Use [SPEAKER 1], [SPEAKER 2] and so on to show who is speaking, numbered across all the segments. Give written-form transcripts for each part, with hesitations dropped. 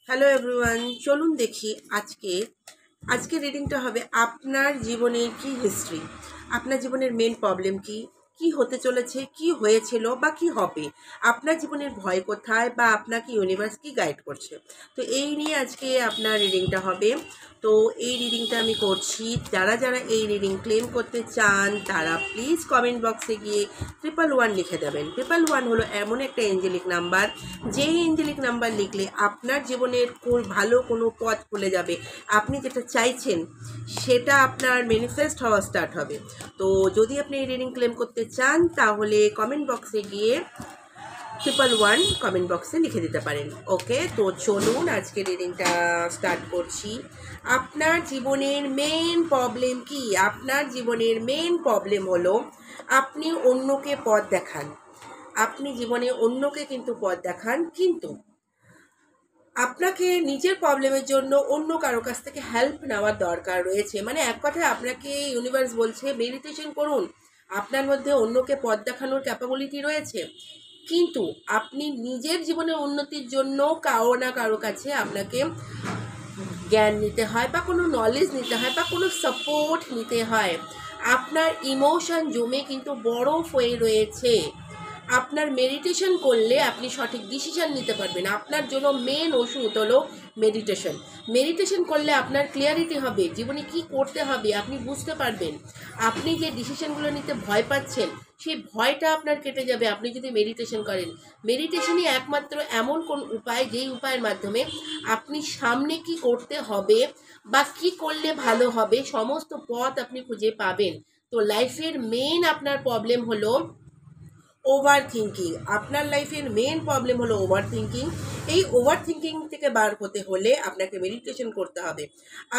[SPEAKER 1] Hello everyone, চলুন দেখি আজকে রিডিংটা হবে আপনার জীবনের কি হিস্ট্রি, আপনার জীবনের মেন প্রবলেম কি, কি হতে চলেছে, কি হয়েছিল বা কি হবে, আপনার জীবনের ভয় কোথায় বা আপনাকে ইউনিভার্স কি গাইড করছে। তো এই নিয়ে আজকে আপনার রিডিংটা হবে। তো এই রিডিংটা আমি করছি। যারা যারা এই রিডিং ক্লেম করতে চান তারা প্লিজ কমেন্ট বক্সে গিয়ে 111 লিখে দেবেন। 111 হলো এমন একটা এঞ্জেলিক নাম্বার, যেই এঞ্জেলিক নাম্বার লিখলে আপনার জীবনের ভালো কোনো পথ খুলে যাবে। আপনি যেটা চাইছেন সেটা আপনার ম্যানিফেস্ট হওয়া স্টার্ট হবে। তো যদি আপনি এই রিডিং ক্লেম করতে চান তাহলে কমেন্ট বক্সে গিয়ে 111 কমেন্ট বক্সে লিখে দিতে পারেন। ওকে, তো চলুন আজকে রিডিংটা স্টার্ট করছি। আপনার জীবনের মেন প্রবলেম কি? আপনার জীবনের মেন প্রবলেম হলো আপনি অন্যকে পথ দেখান। আপনি জীবনে অন্যকে কিন্তু পথ দেখান, কিন্তু আপনাকে নিজের প্রবলেমের জন্য অন্য কারো কাছ থেকে হেল্প নেওয়ার দরকার রয়েছে। মানে এক কথায় আপনাকে ইউনিভার্স বলছে মেডিটেশন করুন, আপনার মধ্যে অন্যকে পথ দেখানোর ক্যাপাবিলিটি রয়েছে, কিন্তু আপনি নিজের জীবনের উন্নতির জন্য কারো না কারো কাছে আপনাকে জ্ঞান নিতে হয় বা কোনো নলেজ নিতে হয় বা কোনো সাপোর্ট নিতে হয়। আপনার ইমোশন জমে কিন্তু বরফ হয়ে রয়েছে। আপনার মেডিটেশন করলে আপনি সঠিক ডিসিশন নিতে পারবেন। আপনার জন্য মেন ওষুধ হলো মেডিটেশন। মেডিটেশন করলে আপনার ক্লিয়ারিটি হবে, জীবনে কি করতে হবে আপনি বুঝতে পারবেন। আপনি যে ডিসিশনগুলো নিতে ভয় পাচ্ছেন সেই ভয়টা আপনার কেটে যাবে আপনি যদি মেডিটেশন করেন। মেডিটেশনই একমাত্র এমন কোন উপায় যেই উপায়ের মাধ্যমে আপনি সামনে কি করতে হবে বা কি করলে ভালো হবে সমস্ত পথ আপনি খুঁজে পাবেন। তো লাইফের মেন আপনার প্রবলেম হলো ওভার থিঙ্কিং। আপনার লাইফের মেন প্রবলেম হলো ওভার থিঙ্কিং। এই ওভার থিঙ্কিং থেকে বার হতে হলে আপনাকে মেডিটেশন করতে হবে।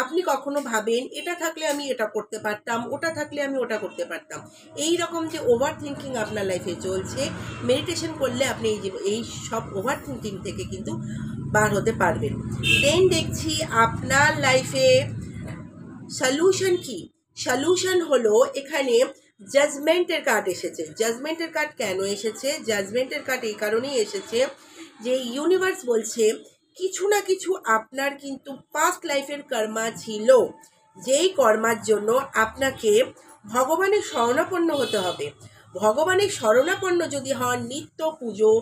[SPEAKER 1] আপনি কখনো ভাবেন এটা থাকলে আমি এটা করতে পারতাম, ওটা থাকলে আমি ওটা করতে পারতাম, এই রকম যে ওভার থিঙ্কিং আপনার লাইফে চলছে, মেডিটেশন করলে আপনি এই সব ওভার থিঙ্কিং থেকে কিন্তু বার হতে পারবেন। দেন দেখছি আপনার লাইফে সলিউশন কি। সলিউশন হলো এখানে জাজমেন্টের কার্ড এসেছে। জাজমেন্টের কার্ড কেন এসেছে? জাজমেন্টের কার্ড এই কারণেই এসেছে যে ইউনিভার্স বলছে কিছু না কিছু আপনার কিন্তু পাস্ট লাইফের কর্মা ছিল, যেই কর্মার জন্য আপনাকে ভগবানের শরণাপন্ন হতে হবে। ভগবানের শরণাপন্ন যদি হন, নিত্য পুজো,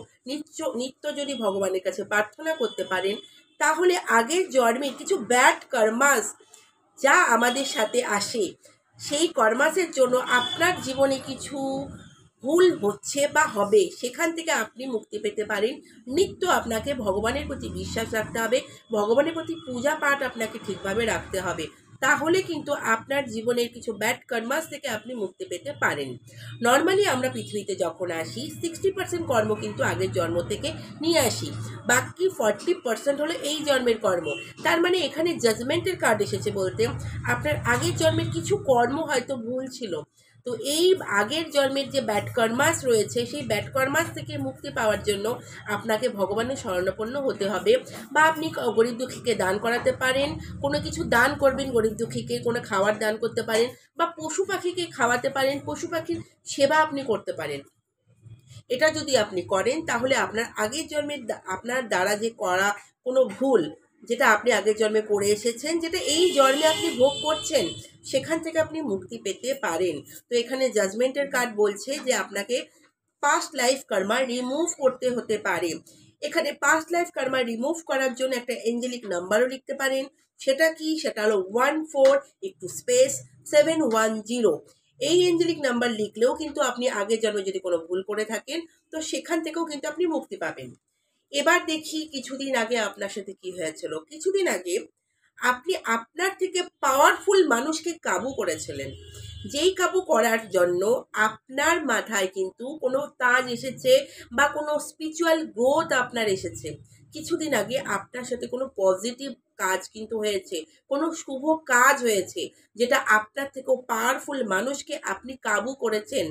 [SPEAKER 1] নিত্য যদি ভগবানের কাছে প্রার্থনা করতে পারেন, তাহলে আগের জন্মের কিছু ব্যাড কর্মাস যা আমাদের সাথে আসে, সেই কর্মাসের জন্য আপনার জীবনে কিছু ভুল হচ্ছে বা হবে, সেখান থেকে আপনি মুক্তি পেতে পারেন। নিত্য আপনাকে ভগবানের প্রতি বিশ্বাস রাখতে হবে, ভগবানের প্রতি পূজা পাঠ আপনাকে ঠিকভাবে রাখতে হবে, তাহলে কিন্তু আপনার জীবনের কিছু ব্যাড কর্মাস থেকে আপনি মুক্তি পেতে পারেন। নর্মালি আমরা পৃথিবীতে যখন আসি 60% কর্ম কিন্তু আগের জন্ম থেকে নিয়ে আসি, বাকি 40% হলো এই জন্মের কর্ম। তার মানে এখানে জাজমেন্টের কার্ড এসেছে বলতে আপনার আগের জন্মের কিছু কর্ম হয়তো ভুল ছিল। তো এই আগের জন্মের যে ব্যাড কর্মাস রয়েছে সেই ব্যাড কর্মাস থেকে মুক্তি পাওয়ার জন্য আপনাকে ভগবানের শরণাপন্ন হতে হবে। বা আপনি গরিব দুঃখীকে দান করাতে পারেন, কোনো কিছু দান করবেন গরিব দুঃখীকে, কোনো খাবার দান করতে পারেন, বা পশু পাখিকে খাওয়াতে পারেন, পশু পাখির সেবা আপনি করতে পারেন। এটা যদি আপনি করেন তাহলে আপনার আগের জন্মের আপনার দ্বারা যে করা কোনো ভুল, যেটা আপনি আগের জন্মে করে এসেছেন, যেটা এই জন্মে আপনি ভোগ করছেন, সেখান থেকে আপনি মুক্তি পেতে পারেন। তো এখানে জাজমেন্টের কার্ড বলছে যে আপনাকে পাস্ট লাইফ কর্মা রিমুভ করতে হতে পারে। এখানে পাস্ট লাইফ কর্মা রিমুভ করার জন্য একটা এঞ্জেলিক নাম্বারও লিখতে পারেন। সেটা কি? সেটা হলো 14 একটু স্পেস 710। এই এঞ্জেলিক নাম্বার লিখলেও কিন্তু আপনি আগের জন্মে যদি কোনো ভুল করে থাকেন তো সেখান থেকেও কিন্তু আপনি মুক্তি পাবেন। এবার দেখি কিছুদিন আগে আপনার সাথে কি হয়েছিল। কিছুদিন আগে আপনি আপনার থেকে পাওয়ারফুল মানুষকে কাবু করেছিলেন, যেই কাবু করার জন্য আপনার মাথায় কিন্তু কোনো তাজ এসেছে বা কোনো স্পিরিচুয়াল গ্রোথ আপনার এসেছে। কিছুদিন আগে আপনার সাথে কোনো পজিটিভ কাজ কিন্তু হয়েছে, কোনো শুভ কাজ হয়েছে, যেটা আপনার থেকেও পাওয়ারফুল মানুষকে আপনি কাবু করেছেন,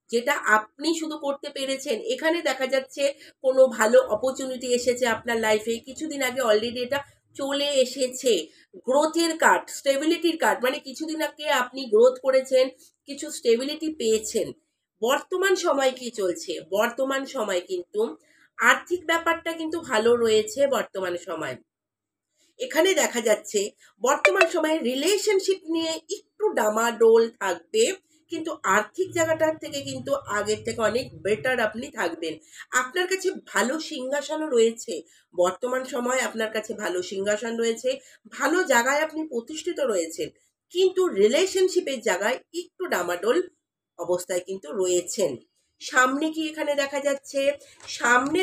[SPEAKER 1] যেটা আপনি শুধু করতে পেরেছেন। এখানে দেখা যাচ্ছে কোনো ভালো অপরচুনিটি এসেছে আপনার লাইফে, কিছুদিন আগে অলরেডি এটা চলে এসেছে। গ্রোথের কার্ড, স্টেবিলিটির কার্ড, মানে কিছুদিন আগে আপনি গ্রোথ করেছেন, কিছু স্টেবিলিটি পেয়েছেন। বর্তমান সময় কি চলছে? বর্তমান সময় কিন্তু আর্থিক ব্যাপারটা কিন্তু ভালো রয়েছে বর্তমান সময়। এখানে দেখা যাচ্ছে বর্তমান সময়ে রিলেশনশিপ নিয়ে একটু ডামাডোল থাকবে, কিন্তু আর্থিক জায়গাটার থেকে কিন্তু আগের থেকে অনেক বেটার আপনি থাকবেন। আপনার কাছে ভালো সিংহাসনও রয়েছে, বর্তমান সময়ে আপনার কাছে ভালো সিংহাসন রয়েছে, ভালো জায়গায় আপনি প্রতিষ্ঠিত রয়েছেন, কিন্তু রিলেশনশিপের জায়গায় একটু ডামাডোল অবস্থায় কিন্তু রয়েছেন। সামনে কি এখানে দেখা যাচ্ছে? সামনে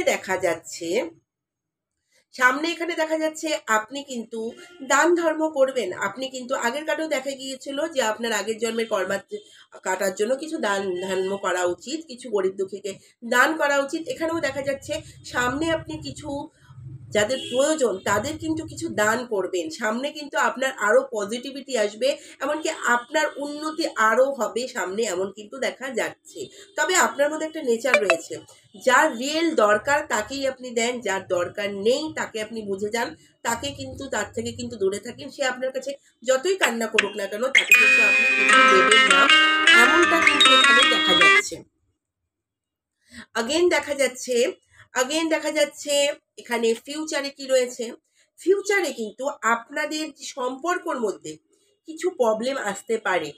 [SPEAKER 1] এখানে দেখা যাচ্ছে আপনি কিন্তু দান ধর্ম করবেন। আপনি কিন্তু আগের কাটেও দেখা গিয়েছিল যে আপনার আগের জন্মের কর্মা কাটার জন্য কিছু দান ধর্ম করা উচিত, কিছু গরিব দুঃখীকে দান করা উচিত। এখানেও দেখা যাচ্ছে সামনে আপনি কিছু যাদের প্রয়োজন তাদের কিন্তু কিছু দান করবেন। সামনে কিন্তু আপনার আরো পজিটিভিটি আসবে, এমনকি আপনার উন্নতি আরো হবে সামনে, এমন কিন্তু দেখা যাচ্ছে। তবে আপনার মধ্যে একটা নেচার রয়েছে, যার রিয়েল দরকার তাকেই আপনি দেন, যার দরকার নেই তাকে আপনি বুঝে যান, তাকে কিন্তু তার থেকে কিন্তু দূরে থাকেন। সে আপনার কাছে যতই কান্না করুক না কেন তাকে কিন্তু আপনি কিছু দেবেন না, এমনটা কিন্তু এখানে দেখা যাচ্ছে। আগেন দেখা যাচ্ছে এখানে ফিউচারে কি রয়েছে? ফিউচারে কিন্তু আপনাদের সম্পর্কর মধ্যে কিছু প্রবলেম আসতে পারে।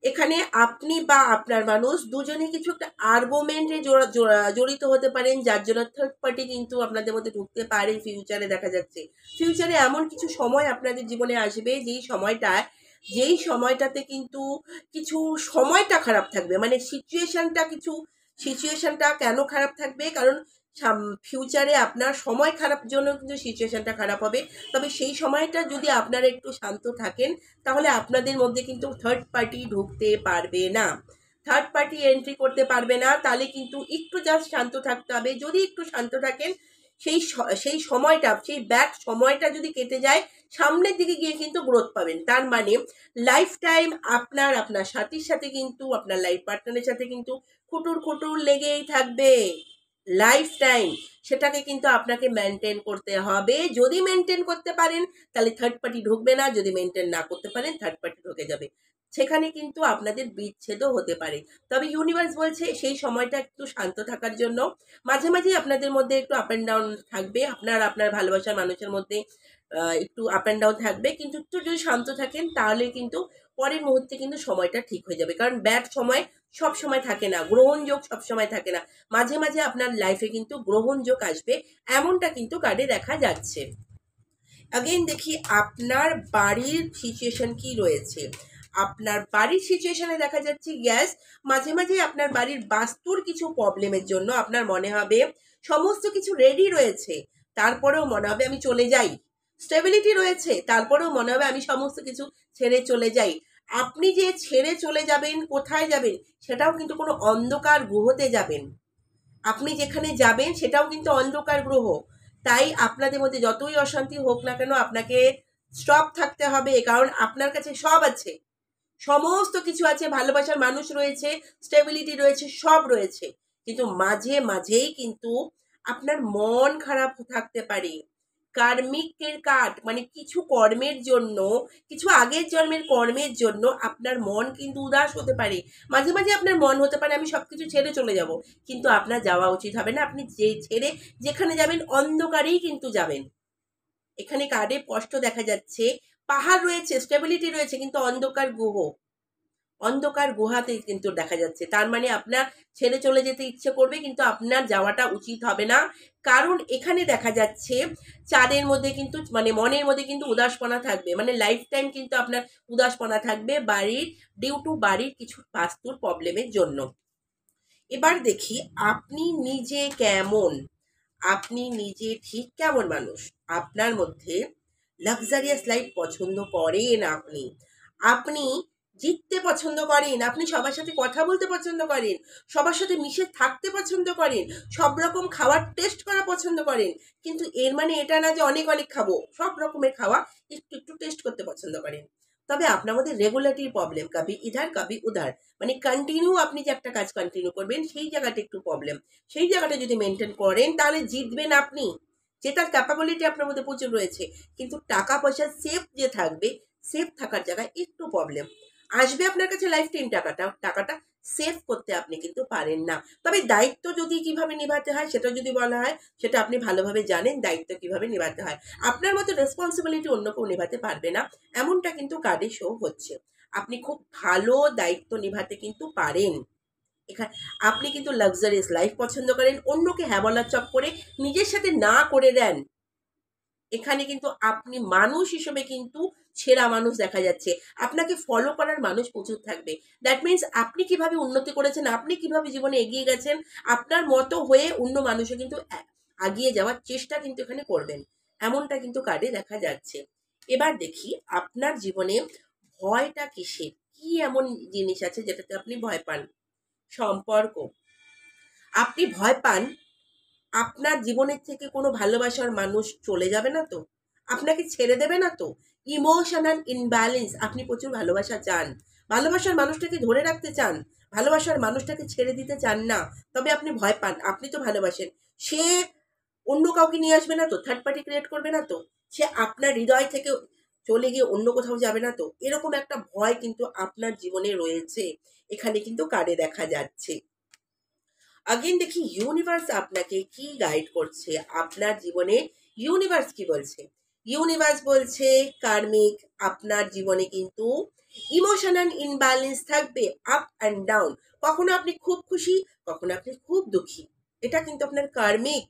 [SPEAKER 1] এখানে আপনি বা আপনার মানুষ দুজনে কিছু একটা আর্গুমেন্টে জড়িত হতে পারেন, যার জন্য থার্ড পার্টি কিন্তু আপনাদের মধ্যে ঢুকতে পারে। ফিউচারে দেখা যাচ্ছে ফিউচারে এমন কিছু সময় আপনাদের জীবনে আসবে যেই সময়টাতে কিন্তু কিছু সময়টা খারাপ থাকবে, মানে সিচুয়েশনটা কেন খারাপ থাকবে? কারণ ফিউচারে আপনার সময় খারাপ জন্য কিন্তু সিচুয়েশনটা খারাপ হবে। তবে সেই সময়টা যদি আপনারা একটু শান্ত থাকেন তাহলে আপনাদের মধ্যে কিন্তু থার্ড পার্টি ঢুকতে পারবে না, থার্ড পার্টি এন্ট্রি করতে পারবে না। তাহলে কিন্তু একটু জাস্ট শান্ত থাকতে হবে। যদি একটু শান্ত থাকেন সেই সময়টা, সেই ব্যাড সময়টা যদি কেটে যায়, সামনের দিকে গিয়ে কিন্তু গ্রোথ পাবেন। তার মানে লাইফ টাইম আপনার সাথীর সাথে কিন্তু, আপনার লাইফ পার্টনারের সাথে কিন্তু খুটুর লেগেই থাকবে লাইফ টাইম। সেটাকে কিন্তু আপনাকে মেনটেন করতে হবে। যদি মেনটেন করতে পারেন তাহলে থার্ড পার্টি ঢুকবে না, যদি মেনটেন না করতে পারেন থার্ড পার্টি ঢুকে যাবে। সেখানে কিন্তু আপনাদের বিচ্ছেদও হতে পারে। তবে ইউনিভার্স বলছে সেই সময়টা একটু শান্ত থাকার জন্য। মাঝে মাঝেই আপনাদের মধ্যে একটু আপ অ্যান্ড ডাউন থাকবে, আপনার ভালোবাসার মানুষের মধ্যে একটু আপ অ্যান্ড ডাউন থাকবে, কিন্তু একটু যদি শান্ত থাকেন তাহলে কিন্তু পরের মুহূর্তে কিন্তু সময়টা ঠিক হয়ে যাবে। কারণ ব্যাড সময় সব সময় থাকে না, গ্রহণযোগ সব সময় থাকে না। মাঝে মাঝে আপনার লাইফে কিন্তু গ্রহণযোগ আসবে, এমনটা কিন্তু কার্ডে দেখা যাচ্ছে। अगेन দেখি আপনার বাড়ির সিচুয়েশন কি রয়েছে। আপনার বাড়ির সিচুয়েশনে দেখা যাচ্ছে গ্যাস, মাঝে মাঝে আপনার বাড়ির বাস্তুর কিছু প্রবলেমের জন্য আপনার মনে হবে সমস্ত কিছু রেডি রয়েছে, তারপরেও মনে হবে আমি চলে যাই। স্টেবিলিটি রয়েছে, তারপরেও মনে হবে আমি সমস্ত কিছু ছেড়ে চলে যাই। আপনি যে ছেড়ে চলে যাবেন, কোথায় যাবেন সেটাও কিন্তু কোনো অন্ধকার গ্রহতে যাবেন। আপনি যেখানে যাবেন সেটাও কিন্তু অন্ধকার গ্রহ। তাই আপনাদের মধ্যে যতই অশান্তি হোক না কেন আপনাকে স্টপ থাকতে হবে, কারণ আপনার কাছে সব আছে, সমস্ত কিছু আছে, ভালোবাসার মানুষ রয়েছে, স্টেবিলিটি রয়েছে, সব রয়েছে। কিন্তু মাঝে মাঝেই কিন্তু আপনার মন খারাপ থাকতে পারে। কার্মিকের কাট মানে কিছু কর্মের জন্য, কিছু আগের জন্মের কর্মের জন্য আপনার মন কিন্তু উদাস হতে পারে। মাঝে মাঝে আপনার মন হতে পারে আমি সবকিছু ছেড়ে চলে যাব, কিন্তু আপনার যাওয়া উচিত হবে না। আপনি ছেড়ে যেখানে যাবেন অন্ধকারেই কিন্তু যাবেন। এখানে কার্ডে স্পষ্ট দেখা যাচ্ছে পাহাড় রয়েছে, স্টেবিলিটি রয়েছে, কিন্তু অন্ধকার গুহাতে কিন্তু দেখা যাচ্ছে। তার মানে আপনার ছেড়ে চলে যেতে ইচ্ছে করবে, কিন্তু আপনার যাওয়াটা উচিত হবে না। কারণ এখানে দেখা যাচ্ছে চাঁদের মধ্যে কিন্তু মানে মনের মধ্যে কিন্তু উদাসপনা থাকবে, মানে লাইফ টাইম কিন্তু আপনার উদাসপনা থাকবে ডিউ টু বাড়ির কিছু বাস্তুর প্রবলেমের জন্য। এবার দেখি আপনি নিজে ঠিক কেমন মানুষ। আপনার মধ্যে লাক্সারিয়াস লাইফ পছন্দ করেন, আপনি জিততে পছন্দ করেন, আপনি সবার সাথে কথা বলতে পছন্দ করেন, সবার সাথে মিশে থাকতে পছন্দ করেন, সব রকম খাবার টেস্ট করা পছন্দ করেন। কিন্তু এর মানে এটা না যে অনেক অনেক খাবো, সব রকমের খাওয়া একটু একটু টেস্ট করতে পছন্দ করেন। তবে আপনার মধ্যে রেগুলারিটির প্রবলেম, কবি ইধার কবি উধার, মানে কন্টিনিউ আপনি যে একটা কাজ কন্টিনিউ করবেন সেই জায়গাটা একটু প্রবলেম। সেই জায়গাটা যদি মেনটেন করেন তাহলে জিতবেন আপনি, যেটার ক্যাপাবিলিটি আপনার মধ্যে প্রচুর রয়েছে। কিন্তু টাকা পয়সা সেফ থাকার জায়গায় একটু প্রবলেম আসবে আপনার কাছে। লাইফ টাইম টাকাটা সেভ করতে আপনি কিন্তু পারেন না। তবে দায়িত্ব যদি কিভাবে নিভাতে হয় সেটা যদি বলা হয়, সেটা আপনি ভালোভাবে জানেন দায়িত্ব কিভাবে নিভাতে হয়। আপনার মতো রেসপন্সিবিলিটি অন্য কেউ নিভাতে পারবে না, এমনটা কিন্তু কার্ডে শো হচ্ছে। আপনি খুব ভালো দায়িত্ব নিভাতে কিন্তু পারেন। এখানে আপনি কিন্তু লাক্সারিয়াস লাইফ পছন্দ করেন, অন্যকে হ্যাঁ বলার চপ করে নিজের সাথে না করে দেন। এখানে কিন্তু আপনি মানুষ হিসেবে কিন্তু সেরা মানুষ দেখা যাচ্ছে। আপনাকে ফলো করার মানুষ প্রচুর থাকবে। দ্যাট মিনস আপনি কিভাবে উন্নতি করেছেন, আপনি কিভাবে জীবনে এগিয়ে গেছেন, আপনার মতো হয়ে অন্য মানুষও কিন্তু এগিয়ে যাওয়ার চেষ্টা কিন্তু এখানে করবেন। এমনটা কিন্তু কার্ডে দেখা যাচ্ছে। এবার দেখি আপনার জীবনে ভয়টা কিসের? কি এমন জিনিস আছে যেটাতে আপনি ভয় পান? সম্পর্ক। আপনি ভয় পান আপনার জীবনের থেকে কোনো ভালোবাসার মানুষ চলে যাবে না তো? আপনাকে ছেড়ে দেবে না তো? ইমোশনাল ইমব্যালেন্স, আপনি প্রচুর ভালোবাসা চান। ভালোবাসার মানুষটাকে ধরে রাখতে চান। ভালোবাসার মানুষটাকে ছেড়ে দিতে চান না। তবে আপনি ভয় পান। আপনি তো ভালোবাসেন। সে অন্য কাউকে নিয়ে আসবে না তো? থার্ড পার্টি ক্রিয়েট করবে না তো? সে আপনার হৃদয় থেকে চলে গিয়ে অন্য কোথাও যাবে না তো? এরকম একটা ভয় কিন্তু আপনার জীবনে রয়েছে। এখানে কিন্তু কার্ডে দেখা যাচ্ছে। আগেন দেখি ইউনিভার্স আপনাকে কি গাইড করছে, আপনার জীবনে ইউনিভার্স কি বলছে। ইউনিভার্স বলছে কার্মিক আপনার জীবনে কিন্তু ইমোশনাল ইনব্যালেন্স থাকবে, আপ অ্যান্ড ডাউন। কখনো আপনি খুব খুশি, কখনো আপনি খুব দুঃখী। এটা কিন্তু আপনার কার্মিক।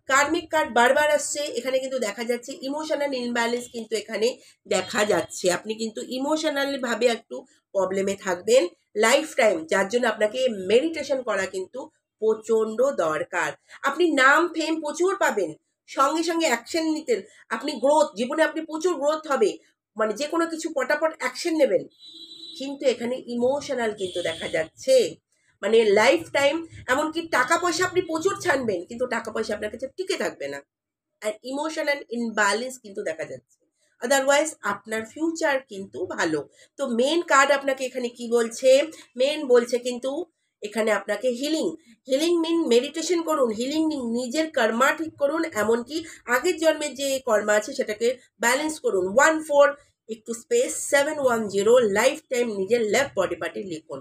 [SPEAKER 1] কার্মিক কার্ড বারবার আসছে। এখানে কিন্তু দেখা যাচ্ছে ইমোশনাল ইমব্যালেন্স কিন্তু এখানে দেখা যাচ্ছে। আপনি কিন্তু ইমোশনাল ভাবে একটু প্রবলেমে থাকবেন লাইফ টাইম, যার জন্য আপনাকে মেডিটেশন করা কিন্তু প্রচন্ড দরকার। আপনি নাম ফেম প্রচুর পাবেন, সঙ্গে সঙ্গে অ্যাকশন নিতেন। আপনি গ্রোথ, জীবনে আপনি প্রচুর গ্রোথ হবে, মানে যে কোনো কিছু পটাপট অ্যাকশন নেবেন। কিন্তু এখানে ইমোশনাল কিন্তু দেখা যাচ্ছে, মানে লাইফ টাইম। এমনকি টাকা পয়সা আপনি প্রচুর ছানবেন, কিন্তু টাকা পয়সা আপনার কাছে টিকে থাকবে না। আর ইমোশনাল ইনব্যালেন্স কিন্তু দেখা যাচ্ছে। আদারওয়াইজ আপনার ফিউচার কিন্তু ভালো। তো মেন কার্ড আপনাকে এখানে কি বলছে? মেন বলছে কিন্তু এখানে আপনাকে হিলিং। হিলিং মিন মেডিটেশন করুন, হিলিং নিজের কর্মা ঠিক করুন, এমনকি আগের জন্মের যে কর্মা আছে সেটাকে ব্যালেন্স করুন। 1-4 একটু স্পেস 710 লাইফ টাইম নিজের লেফট বডি পার্টে লিখুন।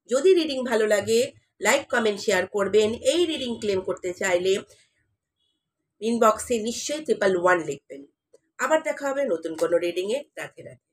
[SPEAKER 1] যদি রিডিং ভালো লাগে লাইক কমেন্ট শেয়ার করবেন। এই রিডিং ক্লেম করতে চাইলে ইনবক্সে নিশ্চয়ই 111 লিখবেন। আবার দেখা হবে নতুন কোনো রিডিংয়ে। রাধে রাধে।